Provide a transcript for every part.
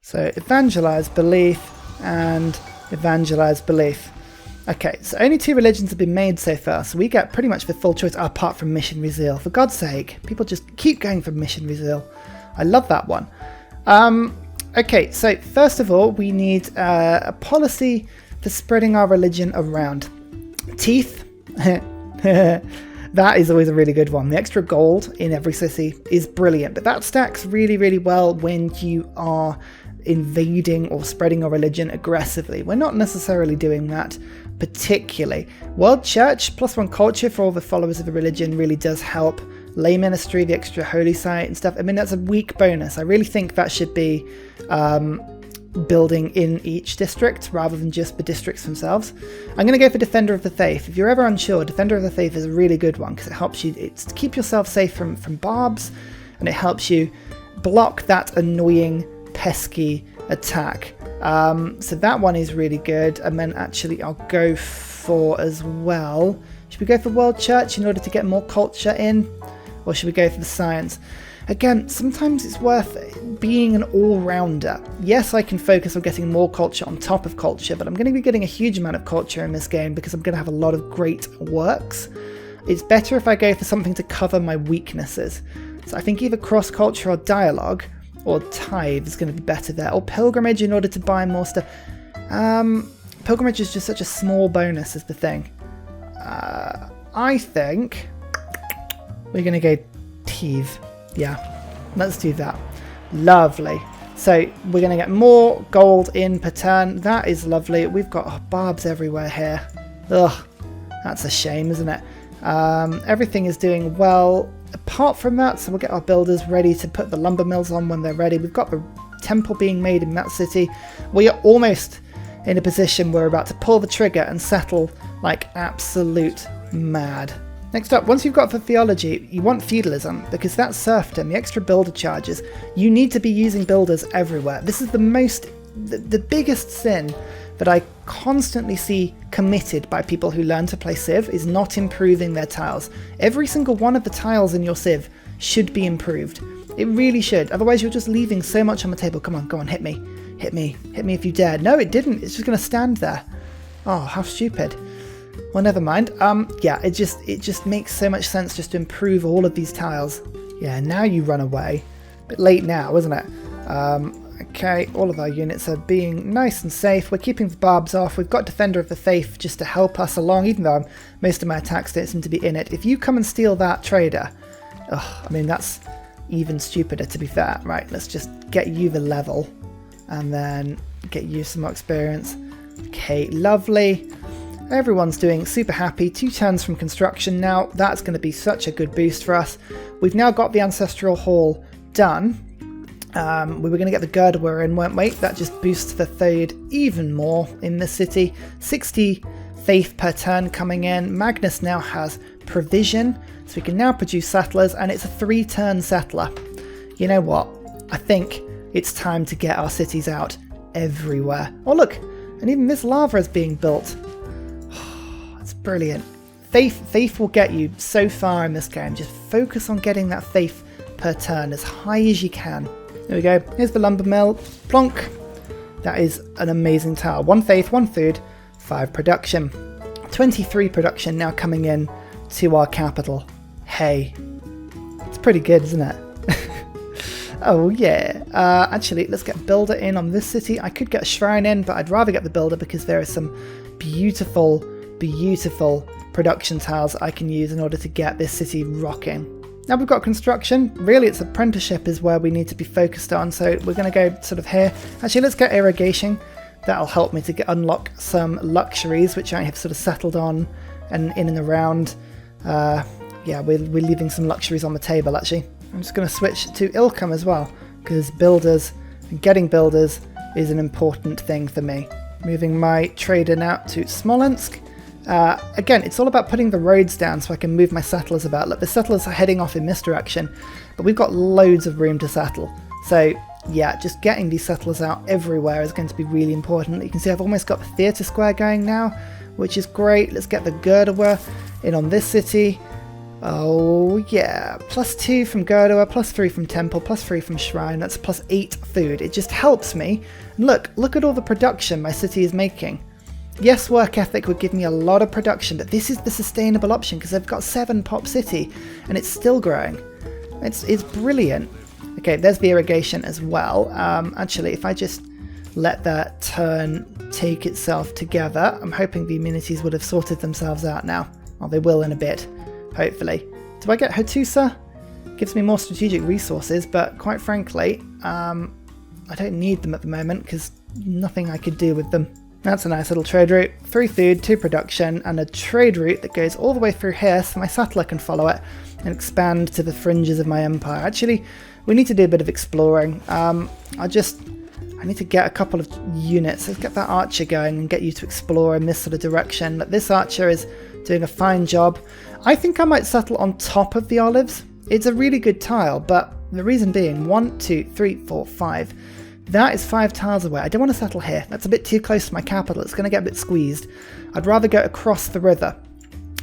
So evangelize belief and evangelize belief. Okay, so only 2 religions have been made so far, so we get pretty much the full choice apart from missionary zeal. For God's sake, people just keep going for missionary zeal. I love that one. Okay, so first of all, we need a policy for spreading our religion around. Teeth. That is always a really good one. The extra gold in every city is brilliant, but that stacks really, really well when you are invading or spreading your religion aggressively. We're not necessarily doing that particularly. World Church, +1 culture for all the followers of the religion really does help. Lay ministry, the extra holy site and stuff. I mean, that's a weak bonus. I really think that should be building in each district rather than just the districts themselves. I'm going to go for Defender of the Faith. If you're ever unsure, Defender of the Faith is a really good one because it helps you to keep yourself safe from barbs, and it helps you block that annoying, pesky attack. So that one is really good. And then actually I'll go for as well. Should we go for World Church in order to get more culture in? Or should we go for the science? Again, sometimes it's worth being an all-rounder. Yes, I can focus on getting more culture on top of culture, but I'm going to be getting a huge amount of culture in this game because I'm going to have a lot of great works. It's better if I go for something to cover my weaknesses. So I think either cross-culture or dialogue or tithe is going to be better there. Or pilgrimage in order to buy more stuff. Pilgrimage is just such a small bonus is the thing. I think we're going to go tithe. Yeah, let's do that. Lovely. So we're going to get more gold in per turn. That is lovely. We've got barbs everywhere here. Ugh, that's a shame, isn't it? Everything is doing well apart from that. So we'll get our builders ready to put the lumber mills on when they're ready. We've got the temple being made in that city. We are almost in a position where we're about to pull the trigger and settle like absolute mad. Next up, once you've got the theology, you want feudalism, because that's serfdom, the extra builder charges. You need to be using builders everywhere. This is the biggest sin that I constantly see committed by people who learn to play Civ is not improving their tiles. Every single one of the tiles in your Civ should be improved. It really should, otherwise you're just leaving so much on the table. Come on, go on, hit me. Hit me if you dare. No, it didn't, it's just gonna stand there. Oh, how stupid. Well, never mind. Yeah, it just makes so much sense just to improve all of these tiles. Yeah, now you run away. Bit late now, isn't it? Okay, all of our units are being nice and safe. We're keeping the barbs off. We've got Defender of the Faith just to help us along, even though most of my attacks don't seem to be in it. If you come and steal that trader, I mean, that's even stupider, to be fair. Right, let's just get you the level and then get you some more experience. Okay, lovely. Everyone's doing super happy. 2 turns from construction now. That's going to be such a good boost for us. We've now got the Ancestral Hall done. We were going to get the girder we're in, weren't we? That just boosts the Thode even more in the city. 60 faith per turn coming in. Magnus now has provision, so we can now produce settlers, and it's a 3-turn settler. You know what? I think it's time to get our cities out everywhere. Oh look, and even this lava is being built. Brilliant. Faith will get you so far in this game. Just focus on getting that faith per turn as high as you can. There we go. Here's the lumber mill. Plonk. That is an amazing tile. 1 faith, 1 food, 5 production. 23 production now coming in to our capital. Hey. It's pretty good, isn't it? Oh yeah. Actually, let's get builder in on this city. I could get a shrine in, but I'd rather get the builder because there are some beautiful production tiles I can use in order to get this city rocking. Now we've got construction. Really, it's apprenticeship is where we need to be focused on, so we're going to go sort of here. Actually, let's get irrigation. That'll help me to unlock some luxuries, which I have sort of settled on and in and around. Yeah, we're leaving some luxuries on the table, actually. I'm just going to switch to Ilkham as well, because builders and getting builders is an important thing for me. Moving my trader now to Smolensk. Again, it's all about putting the roads down so I can move my settlers about. Look, the settlers are heading off in this direction, but we've got loads of room to settle. So yeah, just getting these settlers out everywhere is going to be really important. You can see I've almost got the theatre square going now, which is great. Let's get the girder in on this city. Oh yeah, +2 from Gerdoa, +3 from Temple, +3 from Shrine. That's +8 food. It just helps me. And look at all the production my city is making. Yes, work ethic would give me a lot of production, but this is the sustainable option because I've got 7 pop city and it's still growing. It's brilliant. Okay, there's the irrigation as well. Actually, if I just let that turn take itself together, I'm hoping the amenities would have sorted themselves out now. Well, they will in a bit. Hopefully. Do I get Hattusa? Gives me more strategic resources, but quite frankly, I don't need them at the moment because nothing I could do with them. That's a nice little trade route. 3 food, 2 production, and a trade route that goes all the way through here so my settler can follow it and expand to the fringes of my empire. Actually, we need to do a bit of exploring. I need to get a couple of units. Let's get that archer going and get you to explore in this sort of direction. But this archer is doing a fine job. I think I might settle on top of the olives. It's a really good tile, but the reason being 1, 2, 3, 4, 5. That is 5 tiles away. I don't want to settle here. That's a bit too close to my capital. It's going to get a bit squeezed. I'd rather go across the river.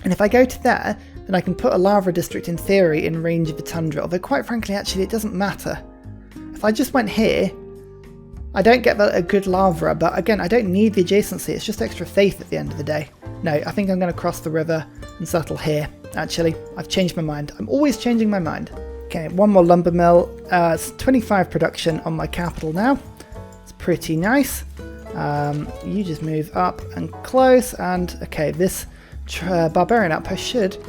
And if I go to there, then I can put a lava district in theory in range of the tundra. Although quite frankly, actually, it doesn't matter. If I just went here, I don't get a good lava, but again, I don't need the adjacency. It's just extra faith at the end of the day. No, I think I'm going to cross the river and settle here. Actually, I've changed my mind. I'm always changing my mind. Okay, 1 more lumber mill. It's 25 production on my capital now. It's pretty nice. You just move up and close, and okay, this barbarian outpost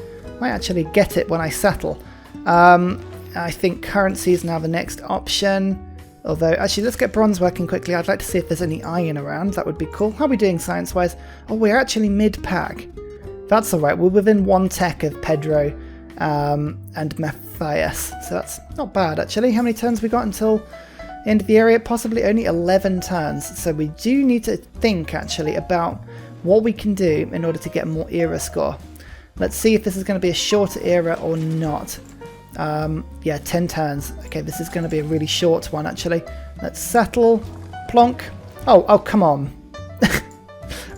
might actually get it when I settle. I think currency is now the next option. Although, actually, let's get bronze working quickly. I'd like to see if there's any iron around. That would be cool. How are we doing science-wise? Oh, we're actually mid-pack. That's alright. We're within 1 tech of Pedro and Matthias. So that's not bad, actually. How many turns we got until the end of the area? Possibly only 11 turns. So we do need to think, actually, about what we can do in order to get more era score. Let's see if this is going to be a shorter era or not. Yeah, 10 turns. Okay, this is going to be a really short one, actually. Let's settle. Plonk. Oh, come on.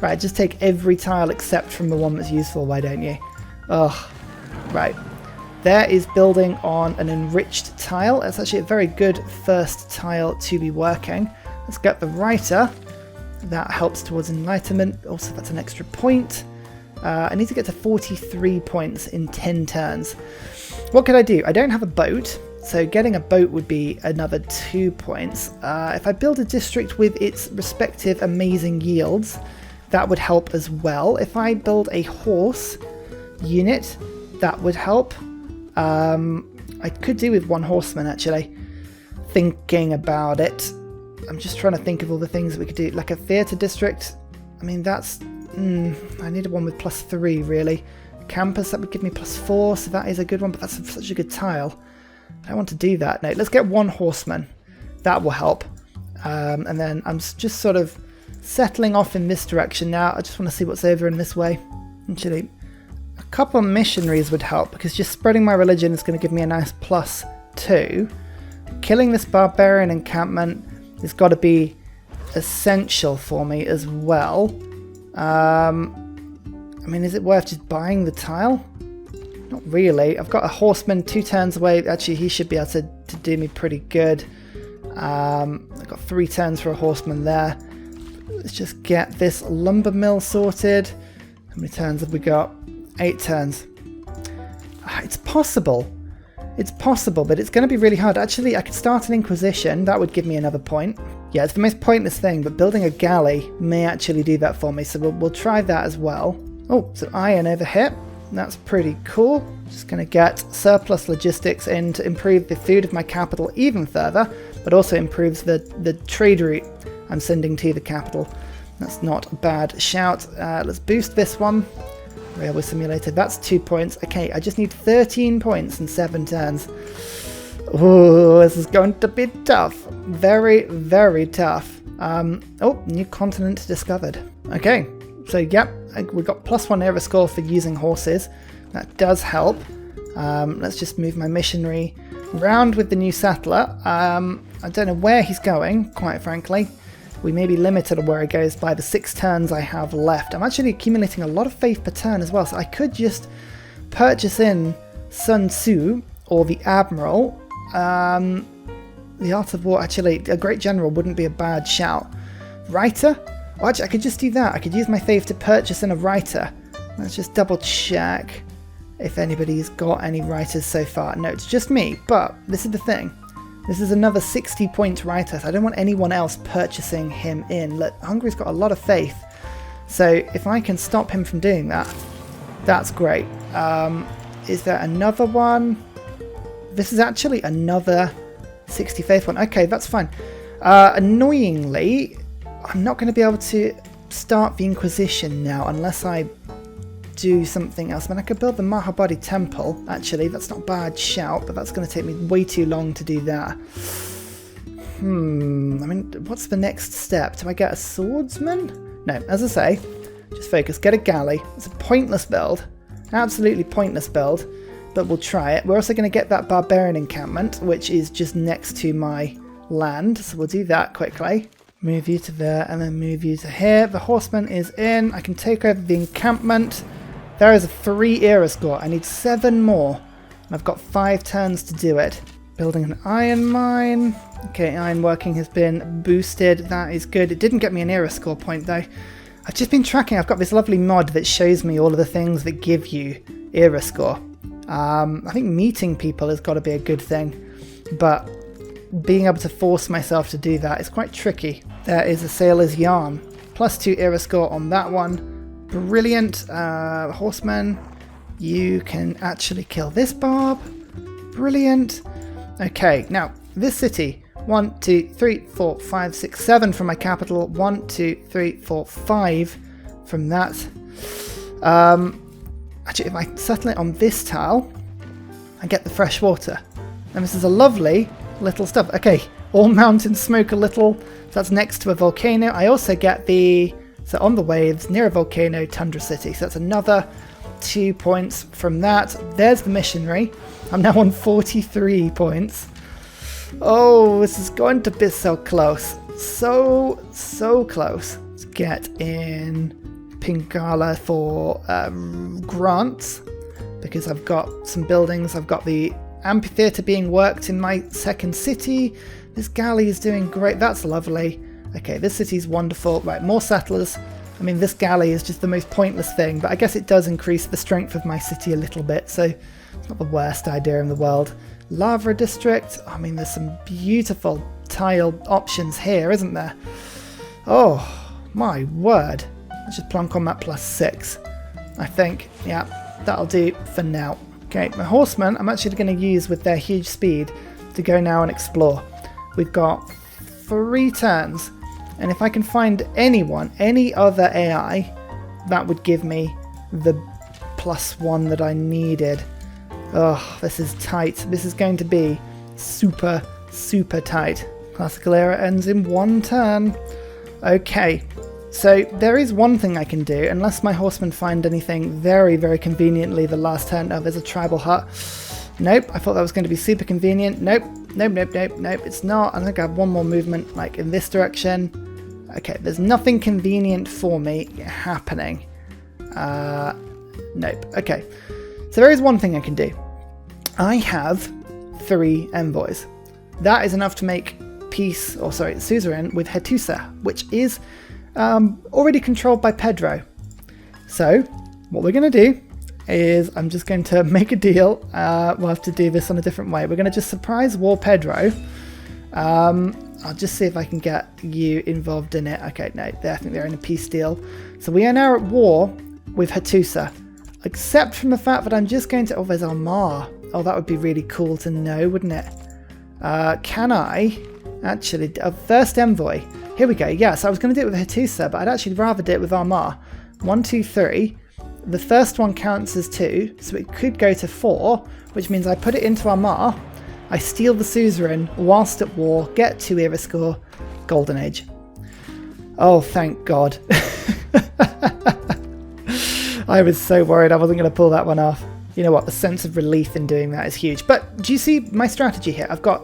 Right, just take every tile except from the one that's useful, why don't you? Ugh. Right. There is building on an enriched tile. That's actually a very good first tile to be working. Let's get the writer. That helps towards enlightenment. Also, that's an extra point. I need to get to 43 points in 10 turns. What could I do? I don't have a boat, so getting a boat would be another 2 points. If I build a district with its respective amazing yields, that would help as well. If I build a horse unit, that would help. I could do with 1 horseman, actually. Thinking about it, I'm just trying to think of all the things we could do. Like a theatre district, I mean, that's... I needed one with +3, really. Campus, that would give me +4, so that is a good one, but that's such a good tile. I don't want to do that. No, let's get 1 horseman. That will help. And then I'm just sort of settling off in this direction now. I just want to see what's over in this way. Actually, a couple of missionaries would help, because just spreading my religion is going to give me a nice +2. Killing this barbarian encampment has got to be essential for me as well. I mean, is it worth just buying the tile? Not really. I've got a horseman 2 turns away. Actually, he should be able to do me pretty good. I've got 3 turns for a horseman there. Let's just get this lumber mill sorted. How many turns have we got? 8 turns. It's possible. It's possible, but it's going to be really hard. Actually, I could start an Inquisition. That would give me another point. Yeah, it's the most pointless thing, but building a galley may actually do that for me, so we'll try that as well. Oh, some iron over here. That's pretty cool. Just going to get surplus logistics in to improve the food of my capital even further, but also improves the trade route I'm sending to the capital. That's not a bad shout. Let's boost this one. Railway simulator, that's 2 points. Okay, I just need 13 points in 7 turns. Oh, this is going to be tough. Very, very tough. Oh, new continent discovered. Okay, so yep, we got +1 era score for using horses. That does help. Let's just move my missionary round with the new settler. I don't know where he's going, quite frankly. We may be limited on where he goes by the 6 turns I have left. I'm actually accumulating a lot of faith per turn as well, so I could just purchase in Sun Tzu or the Admiral. The Art of War, actually, a Great General wouldn't be a bad shout. Writer? Oh, actually, I could just do that. I could use my faith to purchase in a writer. Let's just double check if anybody's got any writers so far. No, it's just me, but this is the thing. This is another 60-point writer, so I don't want anyone else purchasing him in. Look, Hungary's got a lot of faith, so if I can stop him from doing that, that's great. Is there another one? This is actually another 60 faith one. Okay, that's fine. Annoyingly, I'm not going to be able to start the Inquisition now unless I do something else. I mean, I could build the Mahabodhi Temple, actually. That's not a bad shout, but that's going to take me way too long to do that. I mean, what's the next step? Do I get a swordsman? No, as I say, just focus. Get a galley. It's a pointless build. Absolutely pointless build, but we'll try it. We're also going to get that Barbarian Encampment, which is just next to my land, so we'll do that quickly. Move you to there, and then move you to here. The horseman is in. I can take over the encampment. There is a 3 era score. I need 7 more, and I've got 5 turns to do it. Building an iron mine. Okay, iron working has been boosted. That is good. It didn't get me an era score point, though. I've just been tracking. I've got this lovely mod that shows me all of the things that give you era score. I think meeting people has got to be a good thing, but being able to force myself to do that is quite tricky. There is a sailor's yarn. +2 era score on that one. Brilliant. Horseman, you can actually kill this barb. Brilliant. Okay, now this city. 1, 2, 3, 4, 5, 6, 7 from my capital. 1, 2, 3, 4, 5 from that. Actually, if I settle it on this tile, I get the fresh water. And this is a lovely little stuff. Okay, all mountains smoke a little. So that's next to a volcano. I also get the, so on the waves, near a volcano, Tundra City. So that's another 2 points from that. There's the missionary. I'm now on 43 points. Oh, this is going to be so close. So close to get in Pingala for grants, because I've got some buildings. I've got the amphitheatre being worked in my second city. This galley is doing great. That's lovely. Okay, this city's wonderful. Right, more settlers. I mean, this galley is just the most pointless thing, but I guess it does increase the strength of my city a little bit, so it's not the worst idea in the world. Lava district. I mean, there's some beautiful tile options here, isn't there? Oh, my word. Let's just plonk on that +6. I think, yeah, that'll do for now. Okay, my horsemen, I'm actually going to use with their huge speed to go now and explore. We've got 3 turns, and if I can find anyone, any other AI, that would give me the +1 that I needed. Oh, this is tight. This is going to be super tight. Classical era ends in 1 turn. Okay, so there is one thing I can do, unless my horsemen find anything very conveniently the last turn. Oh, there's a tribal hut. Nope, I thought that was going to be super convenient. Nope, it's not. I think I have 1 more movement, like in this direction. Okay, there's nothing convenient for me happening. Nope, okay. So there is one thing I can do. I have 3 envoys. That is enough to make peace, or sorry, suzerain with Hattusa, which is already controlled by Pedro. So what we're going to do is I'm just going to make a deal. We'll have to do this on a different way. We're going to just surprise war Pedro. I'll just see if I can get you involved in it. Okay, no, I think they're in a peace deal. So we are now at war with Hattusa. Except from the fact that I'm just going to... Oh, there's Almar. Oh, that would be really cool to know, wouldn't it? Can I actually... first envoy. Here we go. Yeah, so I was going to do it with Hattusa, but I'd actually rather do it with Almar. 1, 2, 3. The first one counts as 2, so it could go to 4, which means I put it into Almar. I steal the suzerain whilst at war, get 2 era score, Golden Age. Oh, thank God. I was so worried I wasn't going to pull that one off. You know what, the sense of relief in doing that is huge. But do you see my strategy here? I've got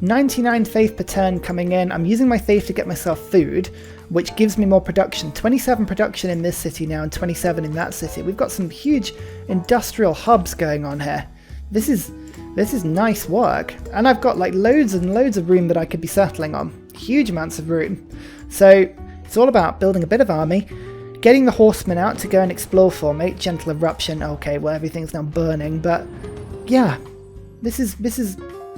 99 faith per turn coming in. I'm using my faith to get myself food, which gives me more production. 27 production in this city now and 27 in that city. We've got some huge industrial hubs going on here. This is nice work. And I've got like loads and loads of room that I could be settling on. Huge amounts of room. So it's all about building a bit of army, getting the horsemen out to go and explore for me. Gentle eruption. Okay, well, everything's now burning, but yeah, this is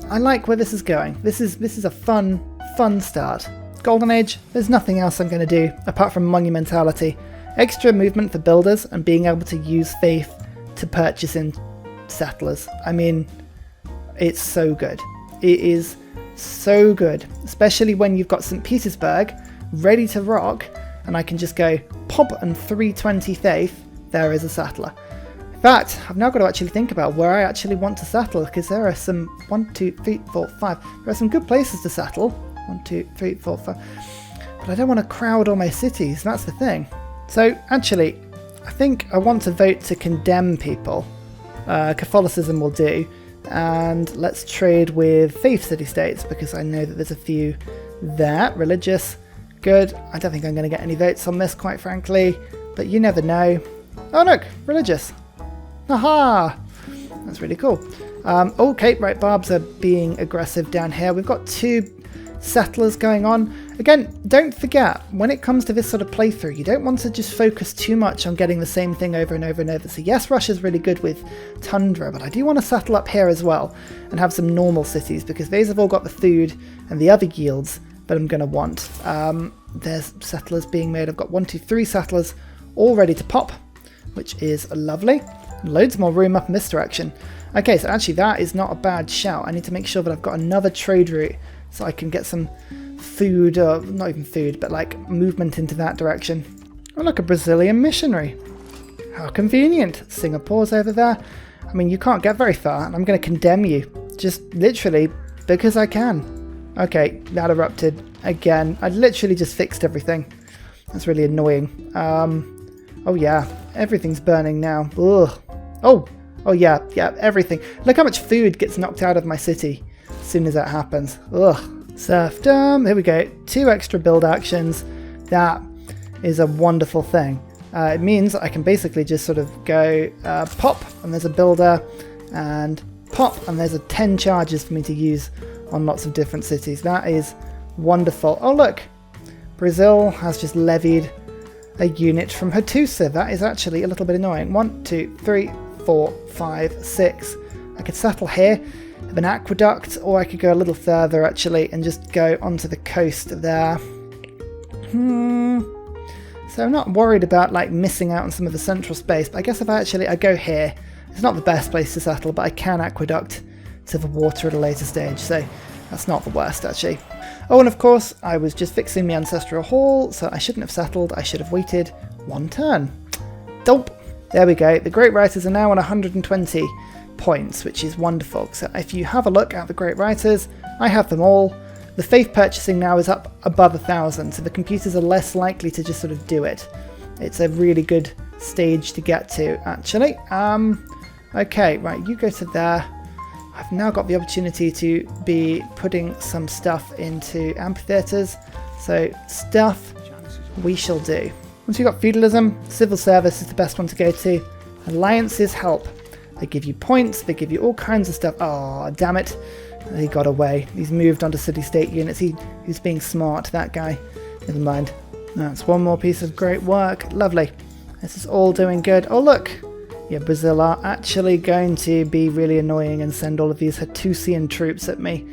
I like where this is going. This is a fun start. Golden Age, there's nothing else I'm going to do apart from monumentality. Extra movement for builders and being able to use faith to purchase in settlers. I mean, it's so good. It is so good, especially when you've got St. Petersburg ready to rock and I can just go pop and 320 faith, there is a settler. In fact, I've now got to actually think about where I actually want to settle, because there are some 1, 2, 3, 4, 5. There are some good places to settle. 1, 2, 3, 4, 5. But I don't want to crowd all my cities, that's the thing. So actually, I think I want to vote to condemn people. Catholicism will do. And let's trade with faith city-states, because I know that there's a few there. Religious, good. I don't think I'm going to get any votes on this, quite frankly. But you never know. Oh look, religious. Aha! That's really cool. Okay, right, Barbs are being aggressive down here. We've got 2 settlers going on. Again, don't forget, when it comes to this sort of playthrough, you don't want to just focus too much on getting the same thing over and over and over. So yes, Russia's really good with tundra, but I do want to settle up here as well and have some normal cities, because these have all got the food and the other yields that I'm going to want. There's settlers being made. I've got 1, 2, 3 settlers all ready to pop, which is lovely. Loads more room up in this direction. Okay, so actually that is not a bad shout. I need to make sure that I've got another trade route so I can get some food, or not even food, but like movement into that direction. Oh look, a Brazilian missionary. How convenient. Singapore's over there. I mean, you can't get very far, and I'm going to condemn you. Just literally because I can. Okay, that erupted again. I literally just fixed everything. That's really annoying. Oh yeah, everything's burning now. Ugh. Oh yeah, everything. Look how much food gets knocked out of my city as soon as that happens. Ugh. Serfdom. Here we go. 2 extra build actions. That is a wonderful thing. It means I can basically just sort of go pop, and there's a builder, and pop, and there's 10 charges for me to use on lots of different cities. That is wonderful. Oh look, Brazil has just levied a unit from Hattusa. That is actually a little bit annoying. 1, 2, 3, 4, 5, 6. I could settle here, have an aqueduct, or I could go a little further actually and just go onto the coast there. So I'm not worried about like missing out on some of the central space, but I guess if I go here, it's not the best place to settle, but I can aqueduct to the water at a later stage, so that's not the worst actually. Oh, and of course, I was just fixing the Ancestral Hall, so I shouldn't have settled. I should have waited 1 turn. Dope. There we go. The Great Writers are now on 120 points, which is wonderful. So if you have a look at the Great Writers, I have them all. The faith purchasing now is up above 1,000, so the computers are less likely to just sort of do it. It's a really good stage to get to, actually. Okay, right, you go to there. I've now got the opportunity to be putting some stuff into amphitheatres, so stuff we shall do. Once you've got feudalism, civil service is the best one to go to. Alliances help. They give you points, they give you all kinds of stuff. Oh, damn it. He got away. He's moved on to city-state units. He's being smart, that guy. Never mind. That's 1 more piece of great work. Lovely. This is all doing good. Oh, look. Yeah, Brazil are actually going to be really annoying and send all of these Hattusian troops at me.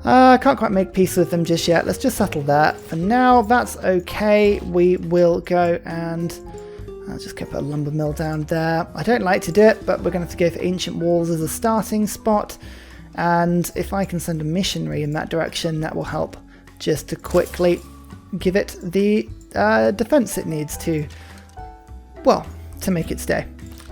I can't quite make peace with them just yet. Let's just settle that. For now, that's okay. We will go and... I'll just put a lumber mill down there. I don't like to do it, but we're going to have to go for ancient walls as a starting spot. And if I can send a missionary in that direction, that will help just to quickly give it the defense it needs to, well, to make it stay.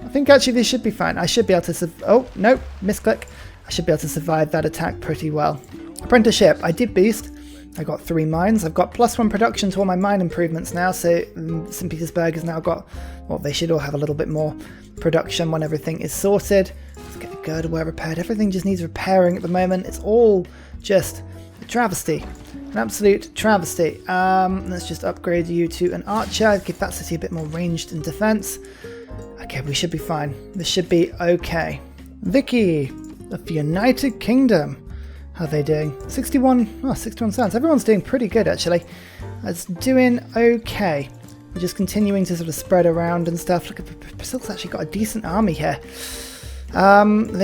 I think actually this should be fine. I should be able to oh, no, misclick. I should be able to survive that attack pretty well. Apprenticeship, I did boost. I got 3 mines. I've got +1 production to all my mine improvements now, so St. Petersburg has now got, well, they should all have a little bit more production when everything is sorted. Let's get the girdleware repaired. Everything just needs repairing at the moment. It's all just a travesty. An absolute travesty. Let's just upgrade you to an archer, give that city a bit more ranged and defense. Okay, we should be fine. This should be okay. Vicky of the United Kingdom. How are they doing? 61. Oh, 61 cents. Everyone's doing pretty good, actually. It's doing okay. We're just continuing to sort of spread around and stuff. Look, Brazil's actually got a decent army here. They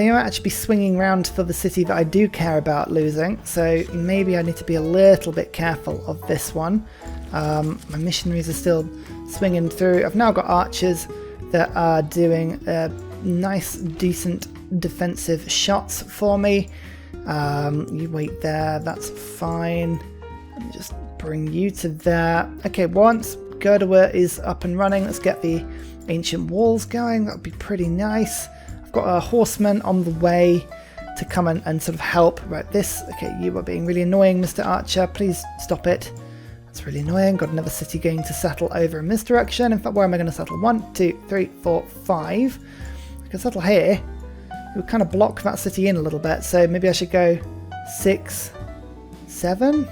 might actually be swinging around for the city that I do care about losing, so maybe I need to be a little bit careful of this one. My missionaries are still swinging through. I've now got archers that are doing nice, decent defensive shots for me. You wait there, that's fine. Let me just bring you to there. Okay, once Gerdewer is up and running, let's get the ancient walls going. That would be pretty nice. I've got a horseman on the way to come and sort of help. Right, this, okay, you are being really annoying, Mr. Archer. Please stop it. That's really annoying. Got another city going to settle over in this direction. In fact, where am I going to settle? 1, 2, 3, 4, 5. I can settle here. It would kind of block that city in a little bit, so maybe I should go 6, 7?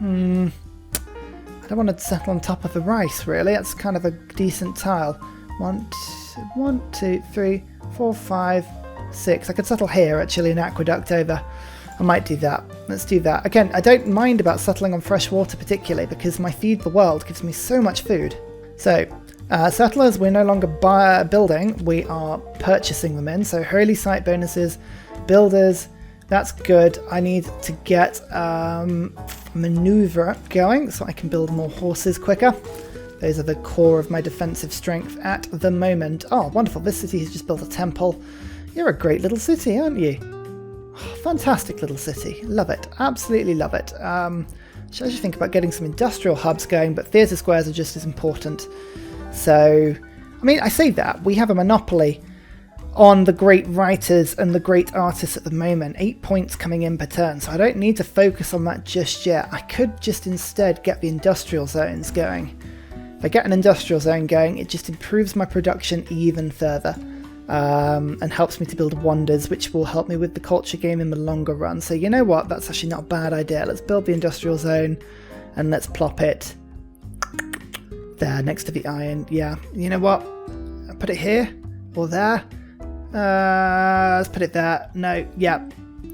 I don't want to settle on top of the rice, really. That's kind of a decent tile. 1, 2, 3, 4, 5, 6. I could settle here, actually, an aqueduct over. I might do that. Let's do that. Again, I don't mind about settling on fresh water particularly, because my Feed the World gives me so much food. So, settlers, we're no longer building, we are purchasing them in. So, holy site bonuses, builders, that's good. I need to get maneuver going so I can build more horses quicker. Those are the core of my defensive strength at the moment. Oh, wonderful. This city has just built a temple. You're a great little city, aren't you? Oh, fantastic little city. Love it. Absolutely love it. Should actually think about getting some industrial hubs going, but theatre squares are just as important. So, I mean, I say that. We have a monopoly on the great writers and the great artists at the moment. 8 points coming in per turn, so I don't need to focus on that just yet. I could just instead get the industrial zones going. If I get an industrial zone going, it just improves my production even further. And helps me to build wonders, which will help me with the culture game in the longer run. So you know what, that's actually not a bad idea. Let's build the industrial zone and let's plop it there next to the iron. Yeah, you know what, I'll put it here or there. Let's put it there. No, yeah.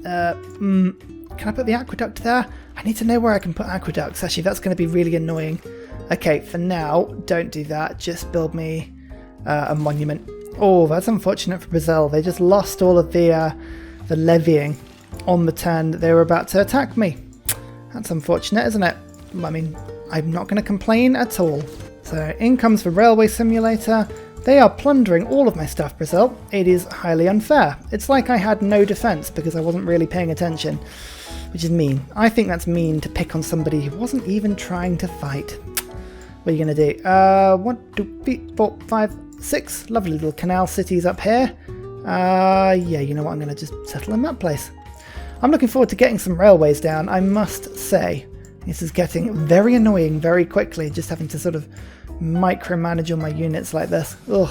Can I put the aqueduct there? I need to know where I can put aqueducts. Actually, that's going to be really annoying. Okay, for now, don't do that. Just build me a monument. Oh, that's unfortunate for Brazil. They just lost all of the levying on the turn that they were about to attack me. That's unfortunate, isn't it? I mean, I'm not going to complain at all. So, in comes the Railway Simulator. They are plundering all of my stuff, Brazil. It is highly unfair. It's like I had no defense because I wasn't really paying attention, which is mean. I think that's mean to pick on somebody who wasn't even trying to fight. What are you going to do? 1, 2, 3, 4, 5, 6. Lovely little canal cities up here. Yeah, you know what? I'm going to just settle in that place. I'm looking forward to getting some railways down, I must say. This is getting very annoying very quickly, just having to sort of micromanage all my units like this. Ugh.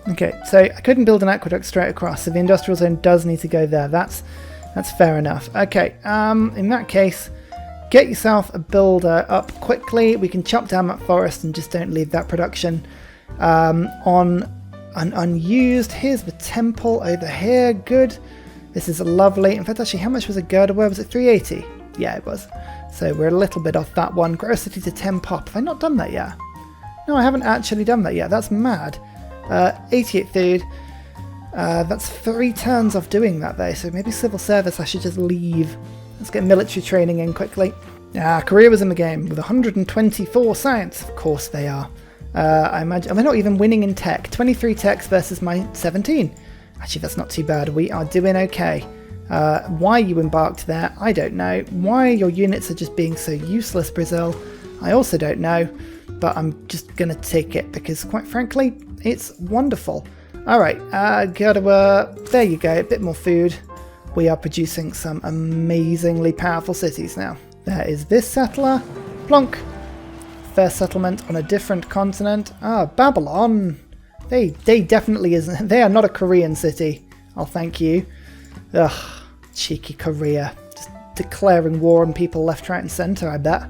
Okay, so I couldn't build an aqueduct straight across, so the industrial zone does need to go there. That's fair enough. Okay, in that case, get yourself a builder up quickly. We can chop down that forest and just don't leave that production on unused. Here's the temple over here. Good. This is lovely. In fact, actually, how much was a girder? Where was it? 380? Yeah, it was. So we're a little bit off that one. Grow city to 10 pop. Have I not done that yet? No, I haven't actually done that yet. That's mad. 88 food. That's 3 turns off doing that though, so maybe civil service I should just leave. Let's get military training in quickly. Korea was in the game with 124 science. Of course they are. I imagine, am I not even winning in tech? 23 techs versus my 17. Actually, that's not too bad. We are doing okay. Why you embarked there, I don't know. Why your units are just being so useless, Brazil, I also don't know. But I'm just going to take it because, quite frankly, it's wonderful. Alright, there you go, a bit more food. We are producing some amazingly powerful cities now. There is this settler. Plonk. First settlement on a different continent. Babylon. They definitely isn't. They are not a Korean city. I'll thank you. Ugh, cheeky Korea. Just declaring war on people left, right and centre, I bet.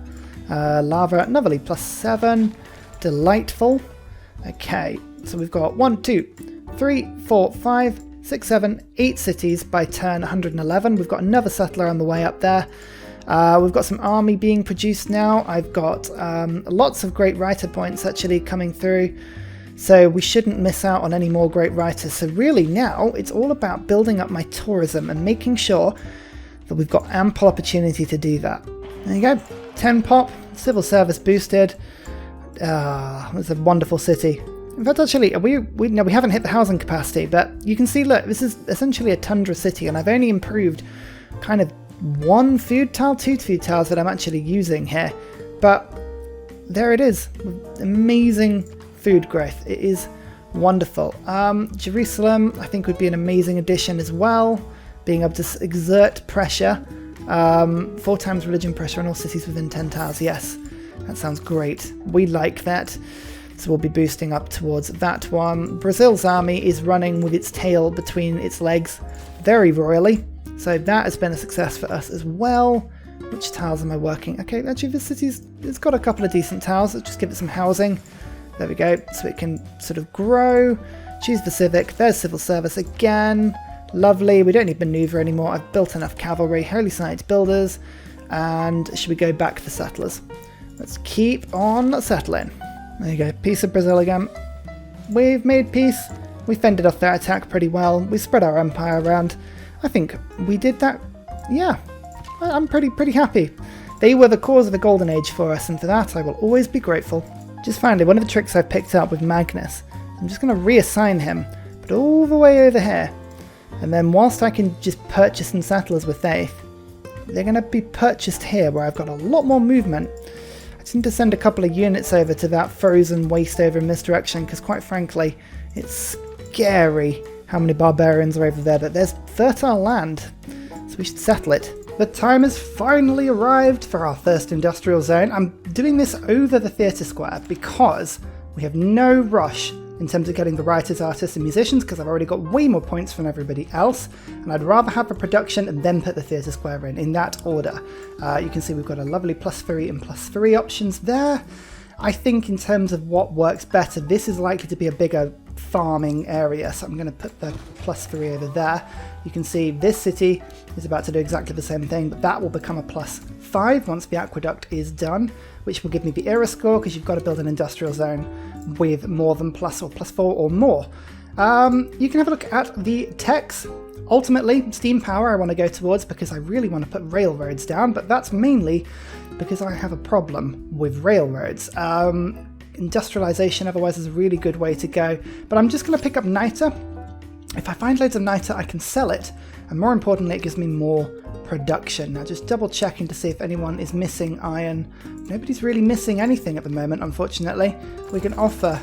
Lava, Novelly, +7. Delightful. Okay, so we've got 1, 2, 3, 4, 5, 6, 7, 8 cities by turn 111. We've got another settler on the way up there. We've got some army being produced now. I've got lots of great writer points actually coming through. So we shouldn't miss out on any more great writers. So really now it's all about building up my tourism and making sure that we've got ample opportunity to do that. There you go. 10 pop, civil service boosted. It's a wonderful city. In fact, actually, we haven't hit the housing capacity, but you can see, look, this is essentially a tundra city, and I've only improved kind of 1 food tile, 2 food tiles that I'm actually using here. But there it is. Amazing food growth. It is wonderful. Jerusalem, I think, would be an amazing addition as well. Being able to exert pressure. 4 times religion pressure on all cities within 10 tiles. Yes, that sounds great. We like that. So we'll be boosting up towards that one. Brazil's army is running with its tail between its legs very royally. So that has been a success for us as well. Which tiles am I working? Okay, actually this city's it's got a couple of decent tiles. Let's just give it some housing. There we go. So it can sort of grow. Choose the civic. There's civil service again. Lovely. We don't need maneuver anymore. I've built enough cavalry. Holy Science builders. And should we go back for settlers? Let's keep on settling. There you go, peace of Brazil again. We've made peace. We fended off their attack pretty well. We spread our empire around. I think we did that. Yeah, I'm pretty happy. They were the cause of the golden age for us, and for that I will always be grateful. Just finally, one of the tricks I've picked up with Magnus, I'm just going to reassign him, but all the way over here. And then whilst I can just purchase some settlers with faith, they're going to be purchased here where I've got a lot more movement. I just need to send a couple of units over to that frozen waste over in this direction, because quite frankly, it's scary how many barbarians are over there, but there's fertile land, so we should settle it. The time has finally arrived for our first industrial zone. I'm doing this over the theatre square because we have no rush in terms of getting the writers, artists and musicians, because I've already got way more points from everybody else, and I'd rather have a production and then put the theatre square in that order. You can see we've got a lovely +3 and +3 options there. I think in terms of what works better, this is likely to be a bigger farming area, so I'm going to put the +3 over there. You can see this city is about to do exactly the same thing, but that will become a +5 once the aqueduct is done, which will give me the era score, because you've got to build an industrial zone with more than +4 or more. You can have a look at the techs. Ultimately, steam power I want to go towards because I really want to put railroads down, but that's mainly because I have a problem with railroads. Industrialization otherwise is a really good way to go, but I'm just going to pick up niter. If I find loads of niter, I can sell it, and more importantly, it gives me more production. Now just double checking to see if anyone is missing iron. Nobody's really missing anything at the moment, unfortunately. We can offer,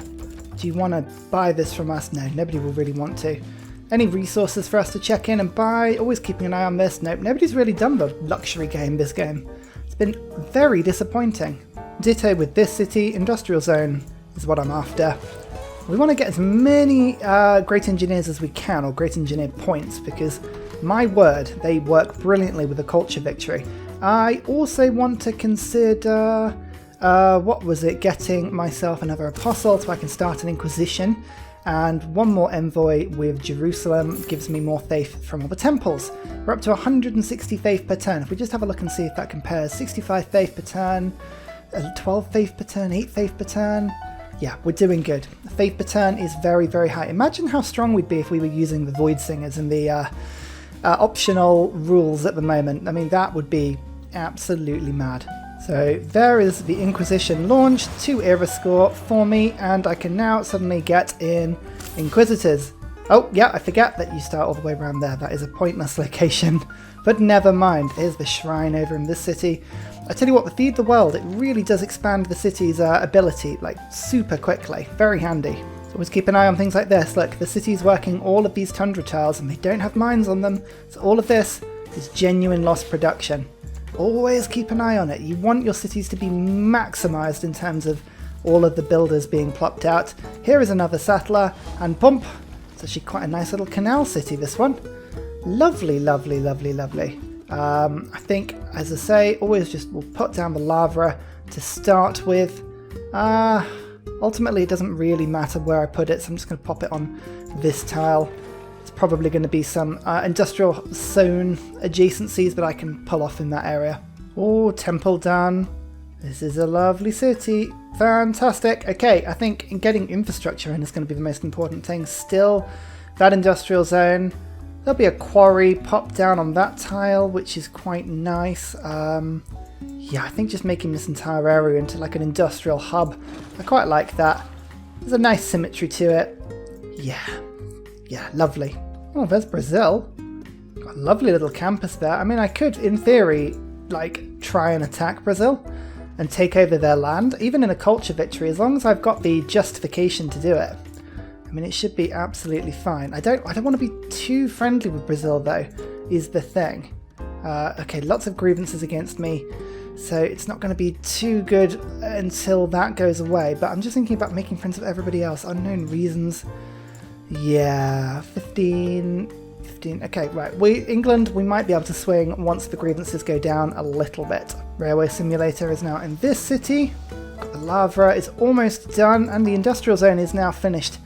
do you want to buy this from us? No, nobody will really want to. Any resources for us to check in and buy? Always keeping an eye on this. Nope, nobody's really done the luxury game this game. It's been very disappointing. Ditto with this city. Industrial zone is what I'm after. We want to get as many great engineers as we can, or great engineer points, because my word, they work brilliantly with a culture victory. I also want to consider, getting myself another apostle so I can start an inquisition, and one more envoy with Jerusalem gives me more faith from all the temples. We're up to 160 faith per turn. If we just have a look and see if that compares, 65 faith per turn, 12 faith per turn, 8 faith per turn. Yeah, we're doing good. The faith per turn is very, very high. Imagine how strong we'd be if we were using the Void Singers and the optional rules at the moment. I mean, that would be absolutely mad. So there is the Inquisition launched, 2 era score for me, and I can now suddenly get in Inquisitors. Oh, yeah, I forget that you start all the way around there. That is a pointless location, but never mind. Here's the shrine over in this city. I tell you what, the Feed the World, it really does expand the city's ability, like, super quickly. Very handy. So always keep an eye on things like this. Look, the city's working all of these tundra tiles, and they don't have mines on them. So all of this is genuine lost production. Always keep an eye on it. You want your cities to be maximised in terms of all of the builders being plopped out. Here is another settler, and bump. It's actually quite a nice little canal city, this one. Lovely, lovely, lovely, lovely. I think, as I say, always just we'll put down the lava to start with. Ultimately, it doesn't really matter where I put it, so I'm just going to pop it on this tile. It's probably going to be some industrial zone adjacencies that I can pull off in that area. Oh, temple done. This is a lovely city. Fantastic. Okay, I think getting infrastructure in is going to be the most important thing. Still, that industrial zone. There'll be a quarry pop down on that tile, which is quite nice. Yeah, I think just making this entire area into like an industrial hub. I quite like that. There's a nice symmetry to it. Yeah, lovely. Oh, there's Brazil. Got a lovely little campus there. I mean, I could, in theory, like, try and attack Brazil and take over their land, even in a culture victory, as long as I've got the justification to do it. I mean, it should be absolutely fine. I don't want to be too friendly with Brazil, though, is the thing. Okay, lots of grievances against me, so it's not going to be too good until that goes away. But I'm just thinking about making friends with everybody else. Unknown reasons. Yeah, 15. Okay, right. England, we might be able to swing once the grievances go down a little bit. Railway simulator is now in this city. Got the lava is almost done, and the industrial zone is now finished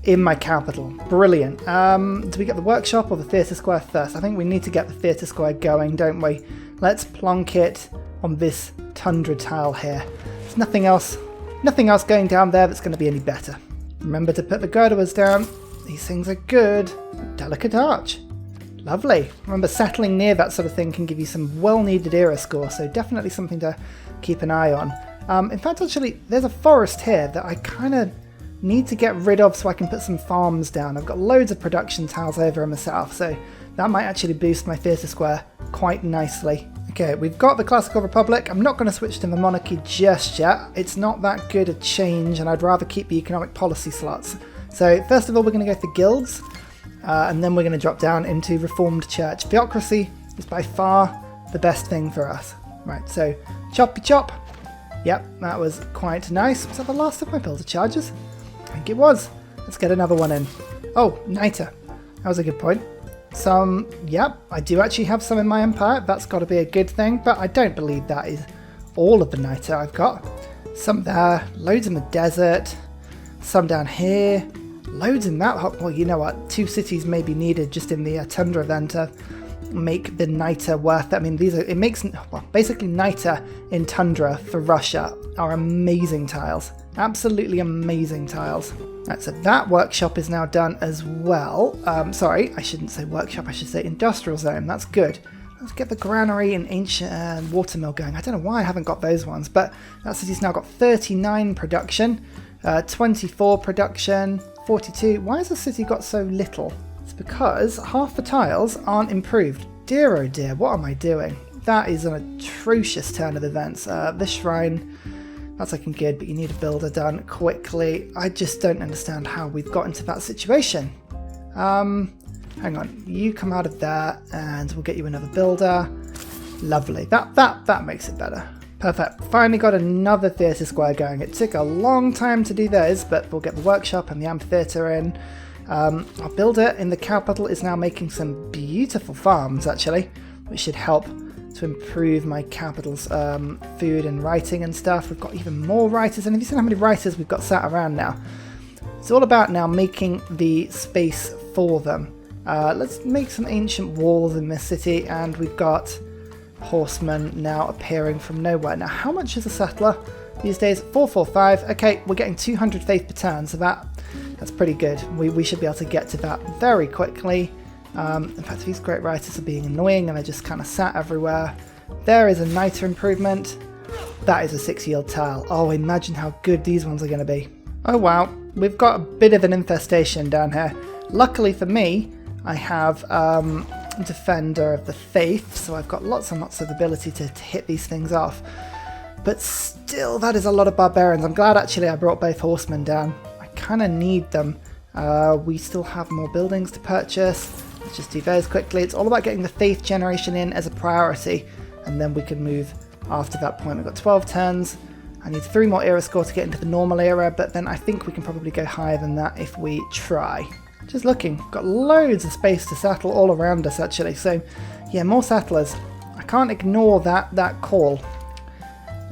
in my capital. Brilliant. Do we get the workshop or the theatre square first? I think we need to get the theatre square going, don't we? Let's plonk it on this tundra tile here. There's nothing else going down there that's going to be any better. Remember to put the girders down. These things are good. Delicate arch. Lovely. Remember, settling near that sort of thing can give you some well-needed era score, so definitely something to keep an eye on. In fact, actually, there's a forest here that I kind of need to get rid of so I can put some farms down. I've got loads of production tiles over in the south, so that might actually boost my theatre square quite nicely. Okay, we've got the Classical Republic. I'm not going to switch to the monarchy just yet. It's not that good a change, and I'd rather keep the economic policy slots. So first of all, we're going to go for guilds, and then we're going to drop down into Reformed Church. Theocracy is by far the best thing for us. Right, so choppy chop. Yep, that was quite nice. Was that the last of my builder charges? I think it was. Let's get another one in. Oh, Niter. That was a good point. Yep, I do actually have some in my empire. That's got to be a good thing, but I don't believe that is all of the Niter I've got. Some there, loads in the desert, some down here, loads in that hot. Well, you know what? 2 cities may be needed just in the tundra then to make the Niter worth it. I mean, basically Niter in tundra for Russia are amazing tiles. Absolutely amazing tiles. Right, so that workshop is now done as well. Sorry, I shouldn't say workshop, I should say industrial zone. That's good. Let's get the granary and ancient watermill going. I don't know why I haven't got those ones, but that city's now got 39 production, 24 production, 42. Why has the city got so little? It's because half the tiles aren't improved. Dear oh dear, what am I doing? That is an atrocious turn of events. This shrine, that's looking good, but you need a builder done quickly. I just don't understand how we've got into that situation. Hang on, you come out of there and we'll get you another builder. Lovely, that makes it better. Perfect, finally got another theatre square going. It took a long time to do those, but we'll get the workshop and the amphitheatre in. Our builder in the capital is now making some beautiful farms actually, which should help to improve my capital's food and writing and stuff. We've got even more writers, and have you seen how many writers we've got sat around now? It's all about now making the space for them. Let's make some ancient walls in this city, and we've got horsemen now appearing from nowhere. Now, how much is a settler these days? 445. Okay, we're getting 200 faith per turn, so that's pretty good. We should be able to get to that very quickly. In fact, these great writers are being annoying and they're just kind of sat everywhere. There is a Niter improvement. That is a 6-yield tile. Oh, imagine how good these ones are going to be. Oh wow, we've got a bit of an infestation down here. Luckily for me, I have Defender of the Faith, so I've got lots and lots of ability to hit these things off. But still, that is a lot of barbarians. I'm glad actually I brought both horsemen down. I kind of need them. We still have more buildings to purchase. Let's just do those quickly. It's all about getting the faith generation in as a priority, and then we can move after that point. We've got 12 turns. I need 3 more era score to get into the normal era, but then I think we can probably go higher than that if we try. Just looking, got loads of space to settle all around us actually, so yeah, more settlers. I can't ignore that call.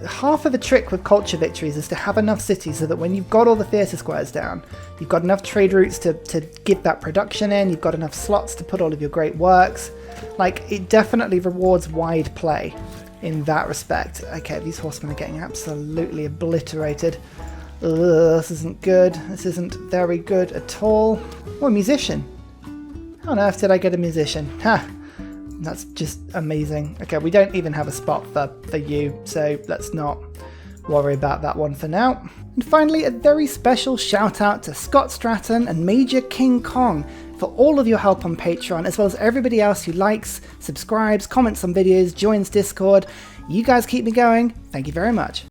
Half of the trick with culture victories is to have enough cities so that when you've got all the theatre squares down, you've got enough trade routes to give that production in, you've got enough slots to put all of your great works. Like, it definitely rewards wide play in that respect. Okay, these horsemen are getting absolutely obliterated. Ugh, this isn't good. This isn't very good at all. Oh, a musician. How on earth did I get a musician? Ha! That's just amazing. Okay, we don't even have a spot for you, so let's not worry about that one for now. And finally, a very special shout out to Scott Stratton and Major King Kong for all of your help on Patreon, as well as everybody else who likes, subscribes, comments on videos, joins Discord. You guys keep me going. Thank you very much.